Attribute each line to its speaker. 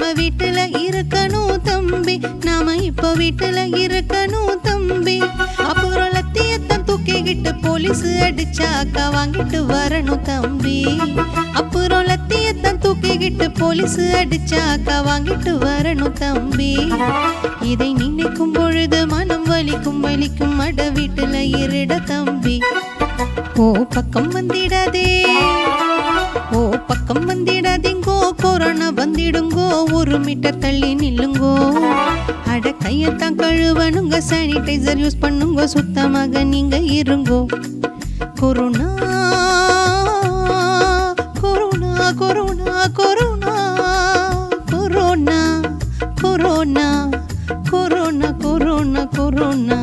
Speaker 1: நாம வீட்டுல இருக்கணும் தம்பி, நாம இப்ப வீட்டுல இருக்கணும் தம்பி. அப்புறம் லத்தியத்தான் தூக்கிக்கிட்டு போலீஸ் அடிச்சாக்கா வாங்கிட்டு வரணும் தம்பி. அப்புறம் லத்தியத்தான் தூக்கிக்கிட்டு போலீஸ் அடிச்சாக்கா வாங்கிட்டு வரணும் தம்பி. இதை நினைக்கும் பொழுது மனம் வலிக்கும் வலிக்கும், அட வீட்டுல இருட தம்பி. ஓ பக்கம் வந்திடாதே, ஓ பக்கம் வந்திடாதீங்கோ, கொரோனா வந்திடுங்கோ, 1 மீட்டர் தள்ளி நில்லுங்கோ. அட கையத்தான் கழுவணுங்க, சானிடைசர் யூஸ் பண்ணுங்க, சுத்தமாக நீங்க இருங்கோ. Corona corona corona corona corona corona corona corona corona.